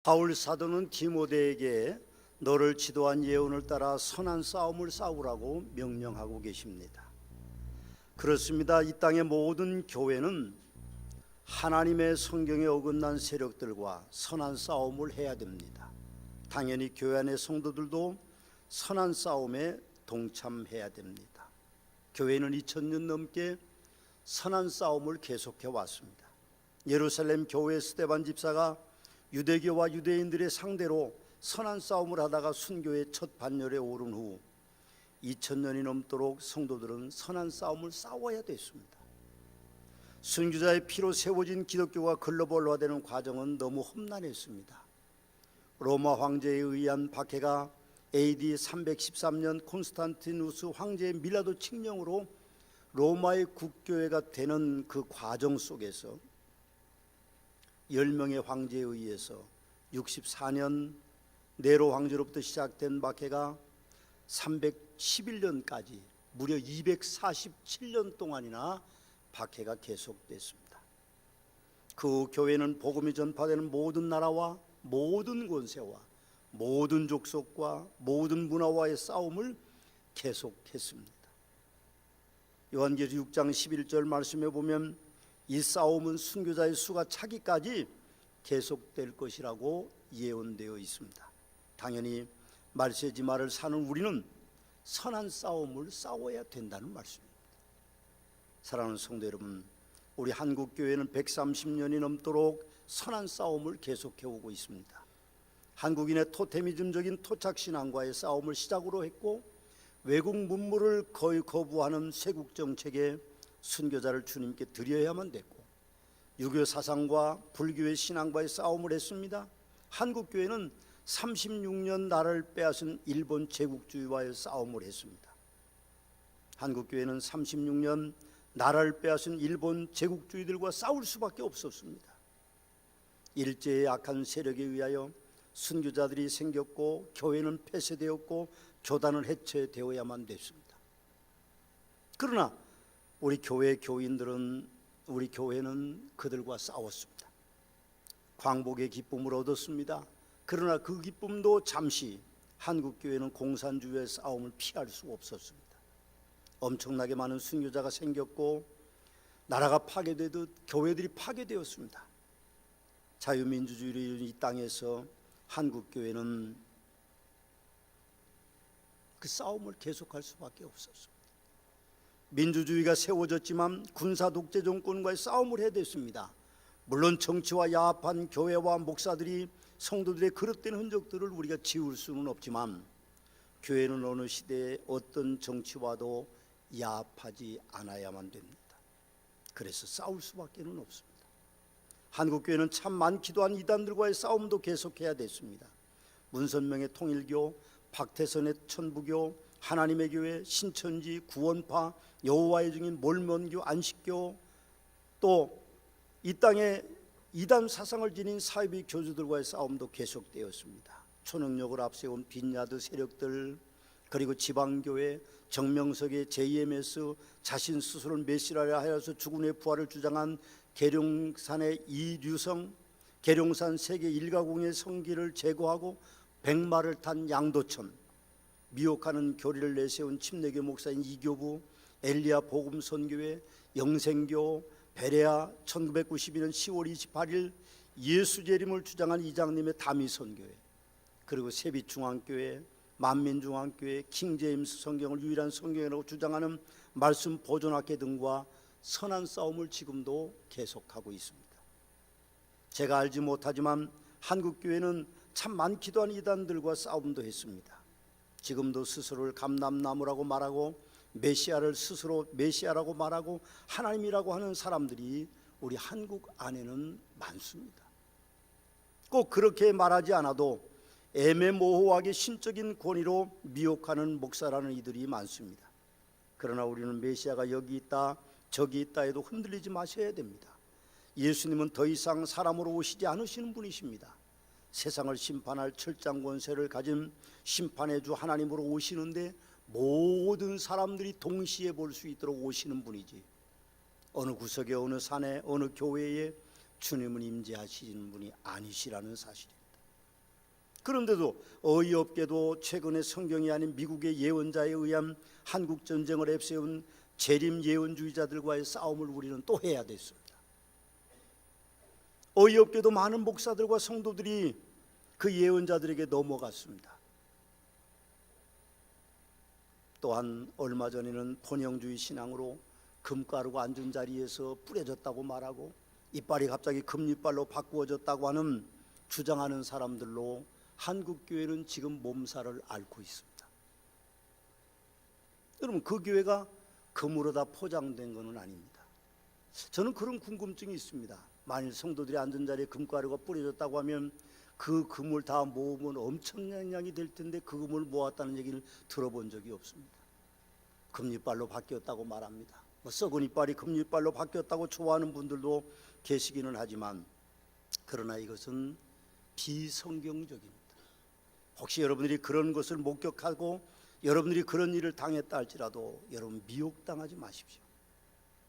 바울 사도는 디모데에게 너를 지도한 예언을 따라 선한 싸움을 싸우라고 명령하고 계십니다. 그렇습니다. 이 땅의 모든 교회는 하나님의 성경에 어긋난 세력들과 선한 싸움을 해야 됩니다. 당연히 교회 안의 성도들도 선한 싸움에 동참해야 됩니다. 교회는 2000년 넘게 선한 싸움을 계속해 왔습니다. 예루살렘 교회 스데반 집사가 유대교와 유대인들의 상대로 선한 싸움을 하다가 순교의 첫 반열에 오른 후 2000년이 넘도록 성도들은 선한 싸움을 싸워야 됐습니다. 순교자의 피로 세워진 기독교가 글로벌화되는 과정은 너무 험난했습니다. 로마 황제에 의한 박해가 AD 313년 콘스탄티누스 황제의 밀라도 칙령으로 로마의 국교회가 되는 그 과정 속에서 10명의 황제에 의해서 64년 네로 황제로부터 시작된 박해가 311년까지 무려 247년 동안이나 박해가 계속됐습니다. 그 후 교회는 복음이 전파되는 모든 나라와 모든 권세와 모든 족속과 모든 문화와의 싸움을 계속했습니다. 요한계시록 6장 11절 말씀에 보면 이 싸움은 순교자의 수가 차기까지 계속될 것이라고 예언되어 있습니다. 당연히 말세지마를 사는 우리는 선한 싸움을 싸워야 된다는 말씀입니다. 사랑하는 성도 여러분, 우리 한국교회는 130년이 넘도록 선한 싸움을 계속해오고 있습니다. 한국인의 토테미즘적인 토착신앙과의 싸움을 시작으로 했고, 외국 문물을 거의 거부하는 세국 정책에 순교자를 주님께 드려야만 됐고, 유교 사상과 불교의 신앙과의 싸움을 했습니다. 한국교회는 36년 나라를 빼앗은 일본 제국주의와의 싸움을 했습니다. 한국교회는 36년 나라를 빼앗은 일본 제국주의들과 싸울 수밖에 없었습니다. 일제의 악한 세력에 의하여 순교자들이 생겼고, 교회는 폐쇄되었고, 교단은 해체되어야만 됐습니다. 그러나 우리 교회 교인들은, 우리 교회는 그들과 싸웠습니다. 광복의 기쁨을 얻었습니다. 그러나 그 기쁨도 잠시 한국교회는 공산주의의 싸움을 피할 수 없었습니다. 엄청나게 많은 순교자가 생겼고, 나라가 파괴되듯 교회들이 파괴되었습니다. 자유민주주의의 이 땅에서 한국교회는 그 싸움을 계속할 수밖에 없었습니다. 민주주의가 세워졌지만 군사 독재 정권과의 싸움을 해야 됐습니다. 물론 정치와 야합한 교회와 목사들이 성도들의 그릇된 흔적들을 우리가 지울 수는 없지만, 교회는 어느 시대에 어떤 정치와도 야합하지 않아야만 됩니다. 그래서 싸울 수밖에 없습니다. 한국교회는 참 많기도 한 이단들과의 싸움도 계속해야 됐습니다. 문선명의 통일교, 박태선의 천부교, 하나님의 교회, 신천지, 구원파, 여호와의 증인, 몰몬교, 안식교, 또 이 땅에 이단 사상을 지닌 사이비 교주들과의 싸움도 계속되었습니다. 초능력을 앞세운 빈야드 세력들, 그리고 지방교회, 정명석의 JMS, 자신 스스로를 메시아라 하여서 죽은 후의 부활을 주장한 계룡산의 이류성, 계룡산 세계 일가공의 성기를 제거하고 백마를 탄 양도천, 미혹하는 교리를 내세운 침례교 목사인 이교부, 엘리야 복음선교회, 영생교, 베레아, 1992년 10월 28일 예수재림을 주장한 이장님의 다미선교회, 그리고 세빛중앙교회, 만민중앙교회, 킹제임스 성경을 유일한 성경이라고 주장하는 말씀 보존학회 등과 선한 싸움을 지금도 계속하고 있습니다. 제가 알지 못하지만 한국교회는 참 많기도 한 이단들과 싸움도 했습니다. 지금도 스스로를 감람나무라고 말하고, 메시아를 스스로 메시아라고 말하고 하나님이라고 하는 사람들이 우리 한국 안에는 많습니다. 꼭 그렇게 말하지 않아도 애매모호하게 신적인 권위로 미혹하는 목사라는 이들이 많습니다. 그러나 우리는 메시아가 여기 있다 저기 있다 해도 흔들리지 마셔야 됩니다. 예수님은 더 이상 사람으로 오시지 않으시는 분이십니다. 세상을 심판할 철장 권세를 가진 심판의 주 하나님으로 오시는데, 모든 사람들이 동시에 볼 수 있도록 오시는 분이지, 어느 구석에 어느 산에 어느 교회에 주님은 임재하시는 분이 아니시라는 사실입니다. 그런데도 어이없게도 최근에 성경이 아닌 미국의 예언자에 의한 한국 전쟁을 앞세운 재림 예언주의자들과의 싸움을 우리는 또 해야 됐습니다. 어이없게도 많은 목사들과 성도들이 그 예언자들에게 넘어갔습니다. 또한 얼마 전에는 본영주의 신앙으로 금가루가 앉은 자리에서 뿌려졌다고 말하고 이빨이 갑자기 금이빨로 바꾸어졌다고 하는 주장하는 사람들로 한국교회는 지금 몸살을 앓고 있습니다. 여러분, 그 교회가 금으로 다 포장된 것은 아닙니다. 저는 그런 궁금증이 있습니다. 만일 성도들이 앉은 자리에 금가루가 뿌려졌다고 하면 그 금을 다 모으면 엄청난 양이 될 텐데 그 금을 모았다는 얘기를 들어본 적이 없습니다. 금이빨로 바뀌었다고 말합니다. 썩은 이빨이 금이빨로 바뀌었다고 좋아하는 분들도 계시기는 하지만 그러나 이것은 비성경적입니다. 혹시 여러분들이 그런 것을 목격하고 여러분들이 그런 일을 당했다 할지라도 여러분 미혹당하지 마십시오.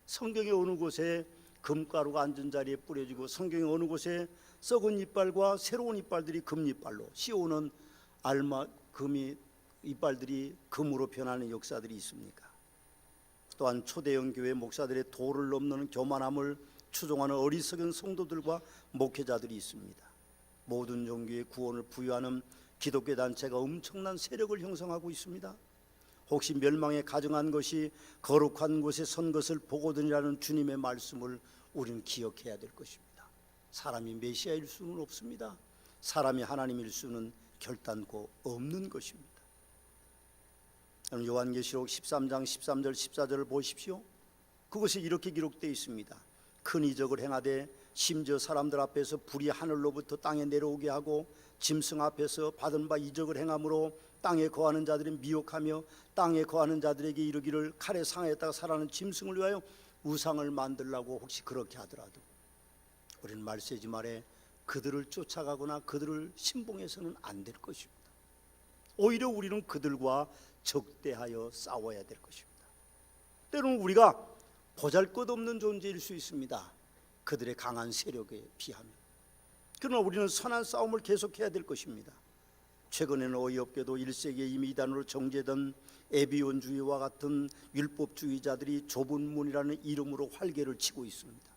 성경의 어느 곳에 금가루가 앉은 자리에 뿌려지고 성경의 어느 곳에 썩은 이빨과 새로운 이빨들이 금이빨로 씌우는 금이 이빨들이 금으로 변하는 역사들이 있습니까? 또한 초대형 교회 목사들의 도를 넘는 교만함을 추종하는 어리석은 성도들과 목회자들이 있습니다. 모든 종교의 구원을 부여하는 기독교 단체가 엄청난 세력을 형성하고 있습니다. 혹시 멸망에 가증한 것이 거룩한 곳에 선 것을 보거든이라는 주님의 말씀을 우리는 기억해야 될 것입니다. 사람이 메시아일 수는 없습니다. 사람이 하나님일 수는 결단코 없는 것입니다. 요한계시록 13장 13절 14절을 보십시오. 그것이 이렇게 기록되어 있습니다. 큰 이적을 행하되 심지어 사람들 앞에서 불이 하늘로부터 땅에 내려오게 하고 짐승 앞에서 받은 바 이적을 행함으로 땅에 거하는 자들이 미혹하며 땅에 거하는 자들에게 이르기를 칼에 상하였다가 살아나는 짐승을 위하여 우상을 만들라고 혹시 그렇게 하더라도 우리는 말세지 말에 그들을 쫓아가거나 그들을 신봉해서는 안 될 것입니다. 오히려 우리는 그들과 적대하여 싸워야 될 것입니다. 때로는 우리가 보잘것없는 존재일 수 있습니다. 그들의 강한 세력에 비하면. 그러나 우리는 선한 싸움을 계속해야 될 것입니다. 최근에는 어이없게도 1세기에 이미 이단으로 정죄된 에비온주의와 같은 율법주의자들이 좁은 문이라는 이름으로 활개를 치고 있습니다.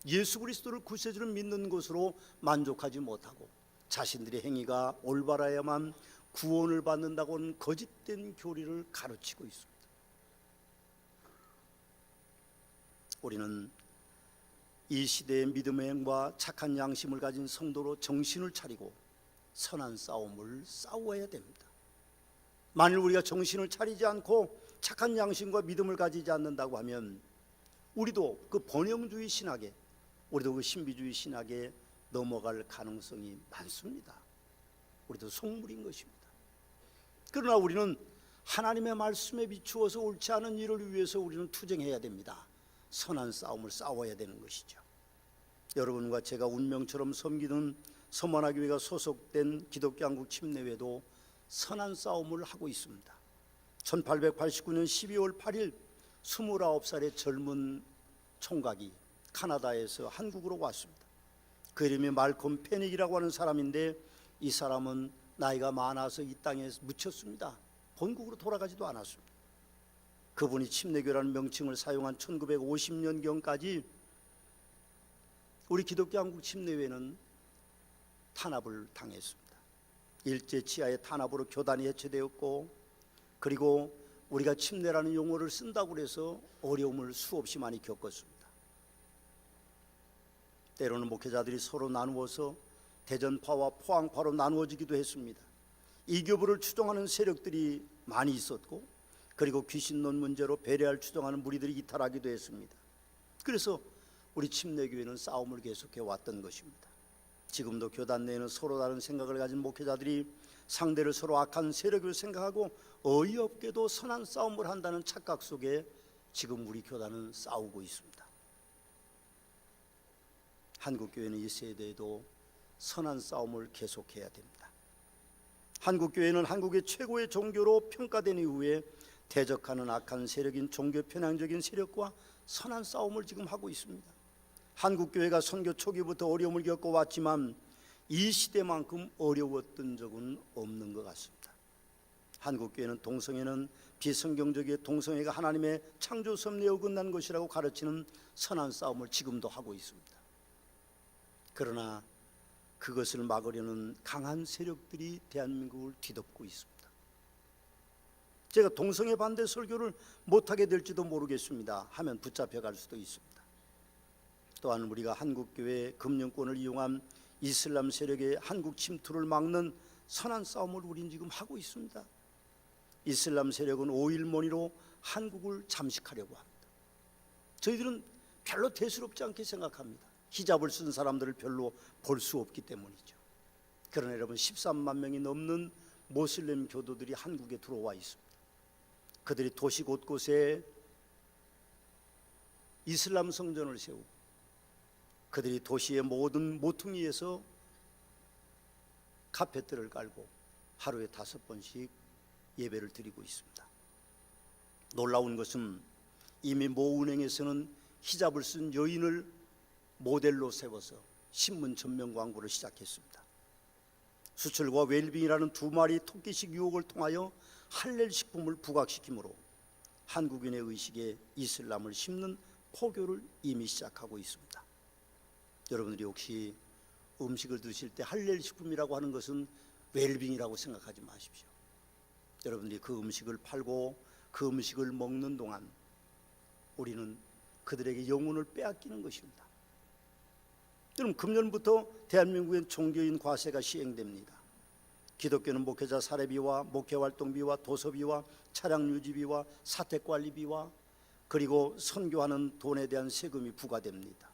예수 그리스도를 구세주로 믿는 것으로 만족하지 못하고 자신들의 행위가 올바라야만 구원을 받는다고 하는 거짓된 교리를 가르치고 있습니다. 우리는 이 시대의 믿음의 행과 착한 양심을 가진 성도로 정신을 차리고 선한 싸움을 싸워야 됩니다. 만일 우리가 정신을 차리지 않고 착한 양심과 믿음을 가지지 않는다고 하면 우리도 그 번영주의 신학에, 우리도 그 신비주의 신학에 넘어갈 가능성이 많습니다. 우리도 속물인 것입니다. 그러나 우리는 하나님의 말씀에 비추어서 옳지 않은 일을 위해서 우리는 투쟁해야 됩니다. 선한 싸움을 싸워야 되는 것이죠. 여러분과 제가 운명처럼 섬기는 서머나교회가 소속된 기독교 한국 침례회도 선한 싸움을 하고 있습니다. 1889년 12월 8일 29살의 젊은 총각이 카나다에서 한국으로 왔습니다. 그 이름이 말콤 페닉이라고 하는 사람인데 이 사람은 나이가 많아서 이 땅에 묻혔습니다. 본국으로 돌아가지도 않았습니다. 그분이 침례교라는 명칭을 사용한 1950년경까지 우리 기독교 한국 침례회는 탄압을 당했습니다. 일제 치하의 탄압으로 교단이 해체되었고, 그리고 우리가 침례라는 용어를 쓴다고 해서 어려움을 수없이 많이 겪었습니다. 때로는 목회자들이 서로 나누어서 대전파와 포항파로 나누어지기도 했습니다. 이교부를 추종하는 세력들이 많이 있었고, 그리고 귀신론 문제로 배례를 추종하는 무리들이 이탈하기도 했습니다. 그래서 우리 침례교회는 싸움을 계속해 왔던 것입니다. 지금도 교단 내에는 서로 다른 생각을 가진 목회자들이 상대를 서로 악한 세력으로 생각하고 어이없게도 선한 싸움을 한다는 착각 속에 지금 우리 교단은 싸우고 있습니다. 한국교회는 이 세대에도 선한 싸움을 계속해야 됩니다. 한국교회는 한국의 최고의 종교로 평가된 이후에 대적하는 악한 세력인 종교 편향적인 세력과 선한 싸움을 지금 하고 있습니다. 한국교회가 선교 초기부터 어려움을 겪어왔지만 이 시대만큼 어려웠던 적은 없는 것 같습니다. 한국교회는 동성애는 비성경적인 동성애가 하나님의 창조 섭리에 어긋난 것이라고 가르치는 선한 싸움을 지금도 하고 있습니다. 그러나 그것을 막으려는 강한 세력들이 대한민국을 뒤덮고 있습니다. 제가 동성애 반대 설교를 못하게 될지도 모르겠습니다. 하면 붙잡혀갈 수도 있습니다. 또한 우리가 한국교회의 금융권을 이용한 이슬람 세력의 한국 침투를 막는 선한 싸움을 우린 지금 하고 있습니다. 이슬람 세력은 5.18로 한국을 잠식하려고 합니다. 저희들은 별로 대수롭지 않게 생각합니다. 히잡을 쓴 사람들을 별로 볼 수 없기 때문이죠. 그러나 여러분, 13만 명이 넘는 모슬렘 교도들이 한국에 들어와 있습니다. 그들이 도시 곳곳에 이슬람 성전을 세우고 그들이 도시의 모든 모퉁이에서 카페트를 깔고 하루에 5번씩 예배를 드리고 있습니다. 놀라운 것은 이미 모 은행에서는 히잡을 쓴 여인을 모델로 세워서 신문 전면 광고를 시작했습니다. 수출과 웰빙이라는 두 마리 토끼식 유혹을 통하여 할렐 식품을 부각시키므로 한국인의 의식에 이슬람을 심는 포교를 이미 시작하고 있습니다. 여러분들이 혹시 음식을 드실 때 할렐 식품이라고 하는 것은 웰빙이라고 생각하지 마십시오. 여러분들이 그 음식을 팔고 그 음식을 먹는 동안 우리는 그들에게 영혼을 빼앗기는 것입니다. 여러분, 금년부터 대한민국엔 종교인 과세가 시행됩니다. 기독교는 목회자 사례비와 목회활동비와 도서비와 차량 유지비와 사택관리비와 그리고 선교하는 돈에 대한 세금이 부과됩니다.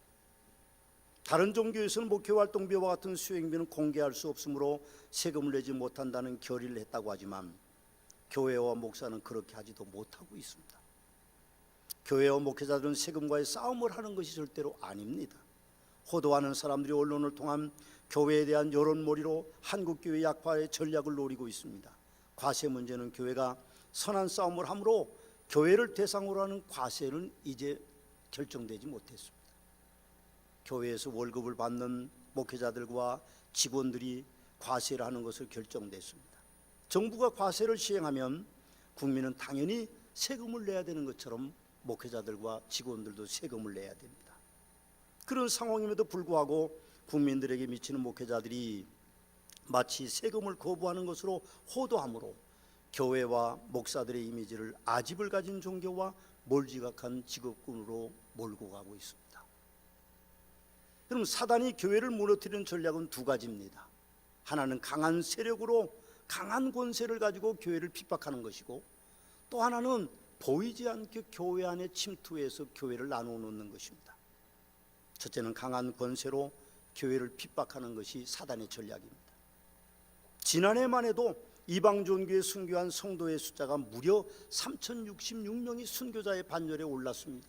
다른 종교에서는 목회활동비와 같은 수행비는 공개할 수 없으므로 세금을 내지 못한다는 결의를 했다고 하지만 교회와 목사는 그렇게 하지도 못하고 있습니다. 교회와 목회자들은 세금과의 싸움을 하는 것이 절대로 아닙니다. 호도하는 사람들이 언론을 통한 교회에 대한 여론몰이로 한국교회 약화의 전략을 노리고 있습니다. 과세 문제는 교회가 선한 싸움을 함으로 교회를 대상으로 하는 과세는 이제 결정되지 못했습니다. 교회에서 월급을 받는 목회자들과 직원들이 과세를 하는 것을 결정됐습니다. 정부가 과세를 시행하면 국민은 당연히 세금을 내야 되는 것처럼 목회자들과 직원들도 세금을 내야 됩니다. 그런 상황임에도 불구하고 국민들에게 미치는 목회자들이 마치 세금을 거부하는 것으로 호도함으로 교회와 목사들의 이미지를 아집을 가진 종교와 몰지각한 직업군으로 몰고 가고 있습니다. 그럼 사단이 교회를 무너뜨리는 전략은 두 가지입니다. 하나는 강한 세력으로 강한 권세를 가지고 교회를 핍박하는 것이고, 또 하나는 보이지 않게 교회 안에 침투해서 교회를 나누어 놓는 것입니다. 첫째는 강한 권세로 교회를 핍박하는 것이 사단의 전략입니다. 지난해만 해도 이방 종교에 순교한 성도의 숫자가 무려 3,066명이 순교자의 반열에 올랐습니다.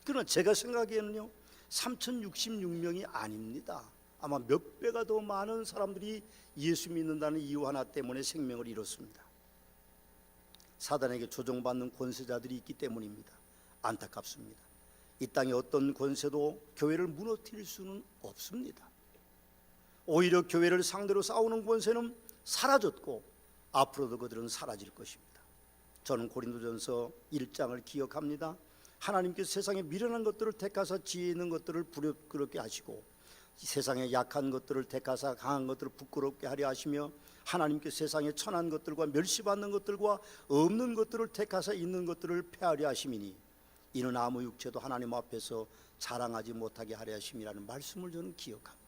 그러나 제가 생각에는요, 3,066명이 아닙니다. 아마 몇 배가 더 많은 사람들이 예수 믿는다는 이유 하나 때문에 생명을 잃었습니다. 사단에게 조종받는 권세자들이 있기 때문입니다. 안타깝습니다. 이 땅에 어떤 권세도 교회를 무너뜨릴 수는 없습니다. 오히려 교회를 상대로 싸우는 권세는 사라졌고 앞으로도 그들은 사라질 것입니다. 저는 고린도전서 1장을 기억합니다. 하나님께서 세상에 미련한 것들을 택하사 지혜 있는 것들을 부끄럽게 하시고 세상에 약한 것들을 택하사 강한 것들을 부끄럽게 하려 하시며 하나님께서 세상에 천한 것들과 멸시받는 것들과 없는 것들을 택하사 있는 것들을 폐하려 하심이니 이는 아무 육체도 하나님 앞에서 자랑하지 못하게 하려 하심이라는 말씀을 저는 기억합니다.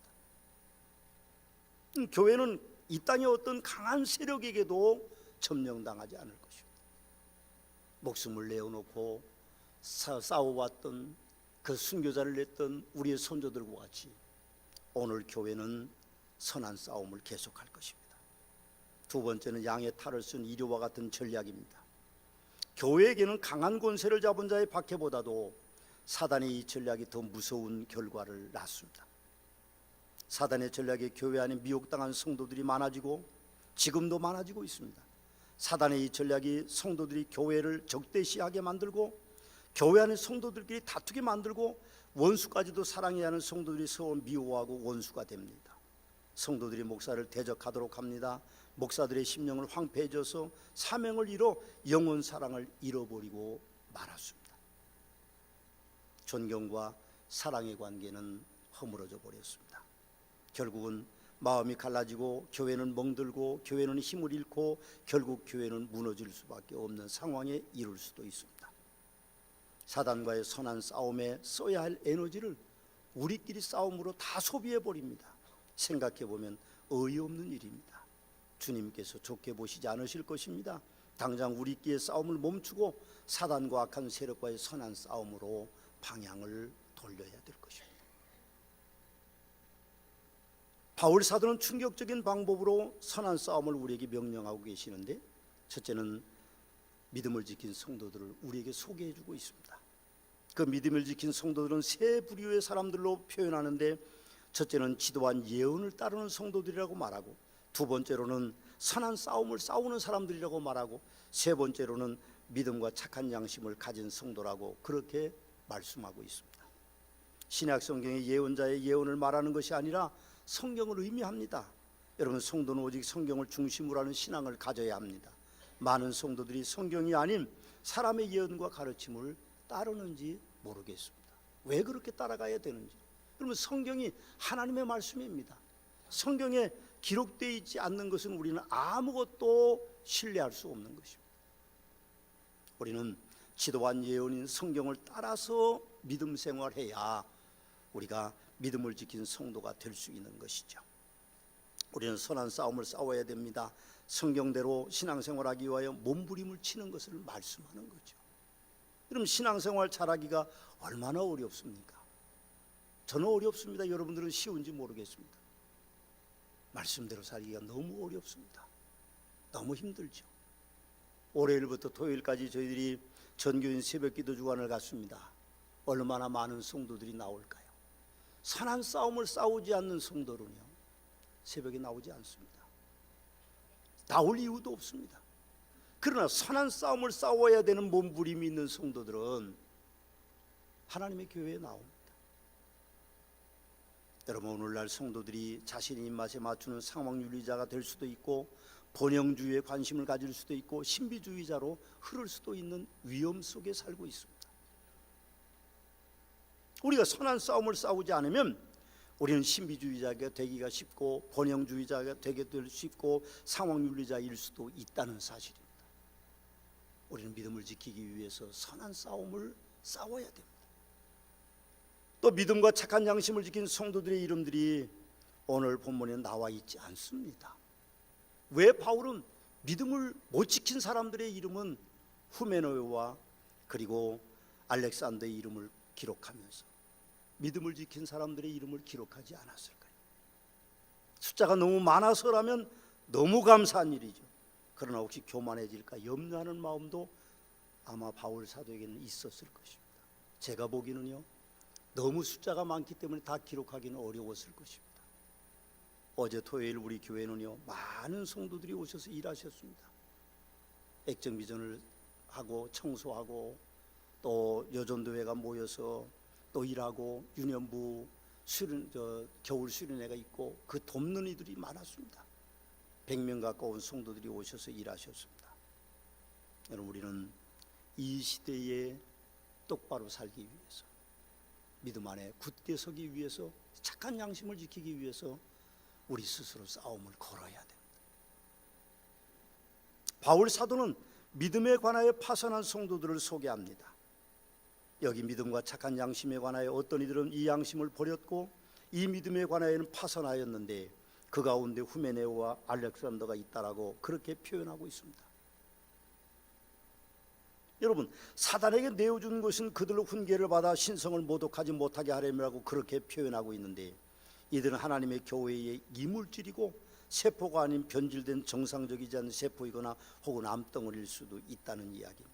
교회는 이 땅의 어떤 강한 세력에게도 점령당하지 않을 것입니다. 목숨을 내어놓고 싸워왔던 그 순교자를 냈던 우리의 선조들과 같이 오늘 교회는 선한 싸움을 계속할 것입니다. 두 번째는 양의 탈을 쓴 이료와 같은 전략입니다. 교회에게는 강한 권세를 잡은 자의 박해보다도 사단의 이 전략이 더 무서운 결과를 낳습니다. 사단의 전략에 교회 안에 미혹당한 성도들이 많아지고 지금도 많아지고 있습니다. 사단의 이 전략이 성도들이 교회를 적대시하게 만들고 교회 안에 성도들끼리 다투게 만들고 원수까지도 사랑해야 하는 성도들이 서로 미워하고 원수가 됩니다. 성도들이 목사를 대적하도록 합니다. 목사들의 심령을 황폐해져서 사명을 잃어 영원 사랑을 잃어버리고 말았습니다. 존경과 사랑의 관계는 허물어져 버렸습니다. 결국은 마음이 갈라지고 교회는 멍들고 교회는 힘을 잃고 결국 교회는 무너질 수밖에 없는 상황에 이를 수도 있습니다. 사단과의 선한 싸움에 써야 할 에너지를 우리끼리 싸움으로 다 소비해 버립니다. 생각해 보면 어이없는 일입니다. 주님께서 좋게 보시지 않으실 것입니다. 당장 우리끼리의 싸움을 멈추고 사단과 악한 세력과의 선한 싸움으로 방향을 돌려야 될 것입니다. 바울 사도는 충격적인 방법으로 선한 싸움을 우리에게 명령하고 계시는데, 첫째는 믿음을 지킨 성도들을 우리에게 소개해 주고 있습니다. 그 믿음을 지킨 성도들은 세 부류의 사람들로 표현하는데, 첫째는 지도한 예언을 따르는 성도들이라고 말하고, 두 번째로는 선한 싸움을 싸우는 사람들이라고 말하고, 세 번째로는 믿음과 착한 양심을 가진 성도라고 그렇게 말씀하고 있습니다. 신약 성경의 예언자의 예언을 말하는 것이 아니라 성경을 의미합니다. 여러분, 성도는 오직 성경을 중심으로 하는 신앙을 가져야 합니다. 많은 성도들이 성경이 아닌 사람의 예언과 가르침을 따르는지 모르겠습니다. 왜 그렇게 따라가야 되는지. 여러분, 성경이 하나님의 말씀입니다. 성경에 기록되어 있지 않는 것은 우리는 아무것도 신뢰할 수 없는 것입니다. 우리는 지도한 예언인 성경을 따라서 믿음 생활해야 우리가 믿음을 지킨 성도가 될 수 있는 것이죠. 우리는 선한 싸움을 싸워야 됩니다. 성경대로 신앙생활하기 위하여 몸부림을 치는 것을 말씀하는 거죠. 그럼 신앙생활 잘하기가 얼마나 어렵습니까? 저는 어렵습니다. 여러분들은 쉬운지 모르겠습니다. 말씀대로 살기가 너무 어렵습니다. 너무 힘들죠. 월요일부터 토요일까지 저희들이 전교인 새벽기도 주간을 갔습니다. 얼마나 많은 성도들이 나올까요? 선한 싸움을 싸우지 않는 성도는요, 새벽에 나오지 않습니다. 나올 이유도 없습니다. 그러나 선한 싸움을 싸워야 되는 몸부림이 있는 성도들은 하나님의 교회에 나옵니다. 여러분, 오늘날 성도들이 자신의 입맛에 맞추는 상황윤리자가 될 수도 있고, 번영주의에 관심을 가질 수도 있고, 신비주의자로 흐를 수도 있는 위험 속에 살고 있습니다. 우리가 선한 싸움을 싸우지 않으면 우리는 신비주의자가 되기가 쉽고, 번영주의자가 되게 될 수 있고, 상황윤리자일 수도 있다는 사실입니다. 우리는 믿음을 지키기 위해서 선한 싸움을 싸워야 됩니다. 또 믿음과 착한 양심을 지킨 성도들의 이름들이 오늘 본문에 나와 있지 않습니다. 왜 바울은 믿음을 못 지킨 사람들의 이름은 후메네오와 그리고 알렉산더의 이름을 기록하면서 믿음을 지킨 사람들의 이름을 기록하지 않았을까요? 숫자가 너무 많아서라면 너무 감사한 일이죠. 그러나 혹시 교만해질까 염려하는 마음도 아마 바울 사도에게는 있었을 것입니다. 제가 보기는요, 너무 숫자가 많기 때문에 다 기록하기는 어려웠을 것입니다. 어제 토요일 우리 교회는요, 많은 성도들이 오셔서 일하셨습니다. 액정비전을 하고 청소하고, 또 여전도회가 모여서 또 일하고, 유년부 겨울 수련회가 있고, 그 돕는 이들이 많았습니다. 100명 가까운 성도들이 오셔서 일하셨습니다. 여러분, 우리는 이 시대에 똑바로 살기 위해서, 믿음 안에 굳게 서기 위해서, 착한 양심을 지키기 위해서 우리 스스로 싸움을 걸어야 됩니다. 바울 사도는 믿음에 관하여 파선한 성도들을 소개합니다. 여기 믿음과 착한 양심에 관하여 어떤 이들은 이 양심을 버렸고 이 믿음에 관하여는 파선하였는데 그 가운데 후메네오와 알렉산더가 있다라고 그렇게 표현하고 있습니다. 여러분, 사단에게 내어준 것은 그들로 훈계를 받아 신성을 모독하지 못하게 하려고 그렇게 표현하고 있는데, 이들은 하나님의 교회의 이물질이고 세포가 아닌 변질된 정상적이지 않은 세포이거나 혹은 암덩어리일 수도 있다는 이야기입니다.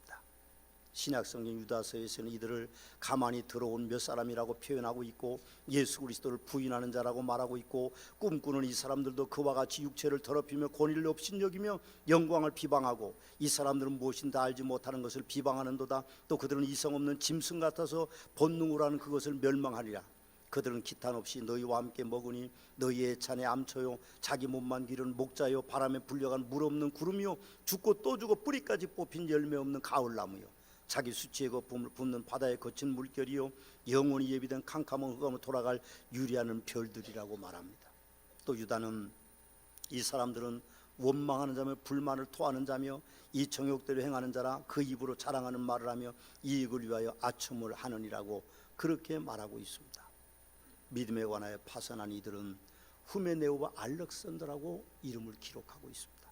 신약성경 유다서에서는 이들을 가만히 들어온 몇 사람이라고 표현하고 있고, 예수 그리스도를 부인하는 자라고 말하고 있고, 꿈꾸는 이 사람들도 그와 같이 육체를 더럽히며 권위를 업신여기며 영광을 비방하고, 이 사람들은 무엇인지 알지 못하는 것을 비방하는도다. 또 그들은 이성 없는 짐승 같아서 본능으로 하는 그것을 멸망하리라. 그들은 기탄 없이 너희와 함께 먹으니 너희의 잔에 암초요 자기 몸만 기른 목자요 바람에 불려간 물 없는 구름이요 죽고 또 죽어 뿌리까지 뽑힌 열매 없는 가을나무요 자기 수치의 거품을 붓는 바다의 거친 물결이요 영원히 예비된 캄캄한 흑암으로 돌아갈 유리하는 별들이라고 말합니다. 또 유다는 이 사람들은 원망하는 자며 불만을 토하는 자며 이 정욕대로 행하는 자라 그 입으로 자랑하는 말을 하며 이익을 위하여 아첨을 하느니라고 그렇게 말하고 있습니다. 믿음에 관하여 파선한 이들은 후메네오와 알렉산더라고 이름을 기록하고 있습니다.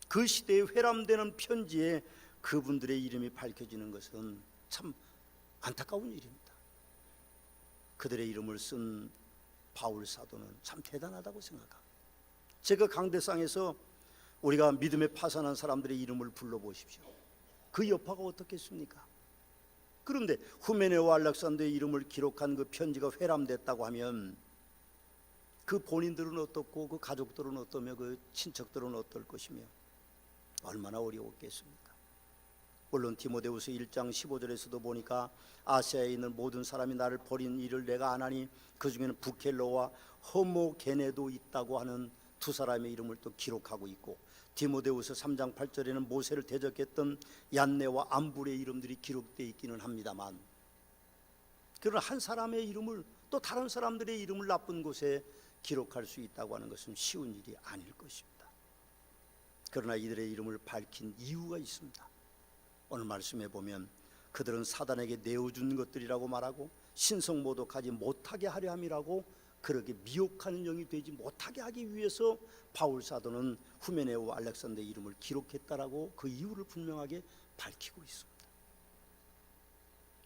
그 시대에 회람되는 편지에 그분들의 이름이 밝혀지는 것은 참 안타까운 일입니다. 그들의 이름을 쓴 바울 사도는 참 대단하다고 생각합니다. 제가 강대상에서 우리가 믿음에 파산한 사람들의 이름을 불러보십시오. 그 여파가 어떻겠습니까? 그런데 후메네오와 알렉산더의 이름을 기록한 그 편지가 회람됐다고 하면 그 본인들은 어떻고 그 가족들은 어떠며 그 친척들은 어떨 것이며 얼마나 어려웠겠습니까? 물론 디모데후서 1장 15절에서도 보니까 아시아에 있는 모든 사람이 나를 버린 일을 내가 아나니 그 중에는 부켈로와 허모게네도 있다고 하는 두 사람의 이름을 또 기록하고 있고 디모데후서 3장 8절에는 모세를 대적했던 얀네와 암불의 이름들이 기록되어 있기는 합니다만 그러나 한 사람의 이름을 또 다른 사람들의 이름을 나쁜 곳에 기록할 수 있다고 하는 것은 쉬운 일이 아닐 것입니다. 그러나 이들의 이름을 밝힌 이유가 있습니다. 오늘 말씀에 보면 그들은 사단에게 내어준 것들이라고 말하고 신성모독하지 못하게 하려 함이라고 그렇게 미혹하는 영이 되지 못하게 하기 위해서 바울 사도는 후메네오와 알렉산더의 이름을 기록했다라고 그 이유를 분명하게 밝히고 있습니다.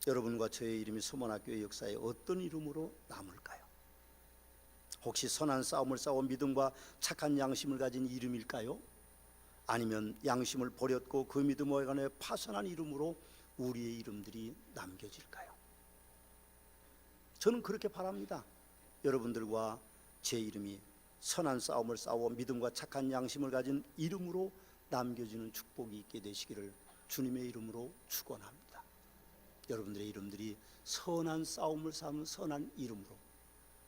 여러분과 저의 이름이 서문학교의 역사에 어떤 이름으로 남을까요? 혹시 선한 싸움을 싸워 믿음과 착한 양심을 가진 이름일까요? 아니면 양심을 버렸고 그 믿음에 관해 파선한 이름으로 우리의 이름들이 남겨질까요? 저는 그렇게 바랍니다. 여러분들과 제 이름이 선한 싸움을 싸워 믿음과 착한 양심을 가진 이름으로 남겨지는 축복이 있게 되시기를 주님의 이름으로 축원합니다. 여러분들의 이름들이 선한 싸움을 싸우는 선한 이름으로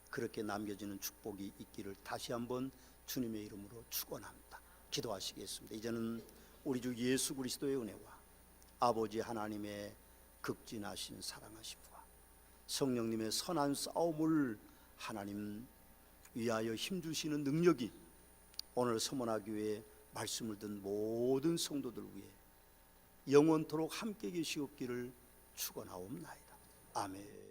그렇게 남겨지는 축복이 있기를 다시 한번 주님의 이름으로 축원합니다. 기도하시겠습니다. 이제는 우리 주 예수 그리스도의 은혜와 아버지 하나님의 극진하신 사랑하심과 성령님의 선한 싸움을 하나님 위하여 힘주시는 능력이 오늘 서문화교회에 말씀을 듣는 모든 성도들 위해 영원토록 함께 계시옵기를 축원하옵나이다. 아멘.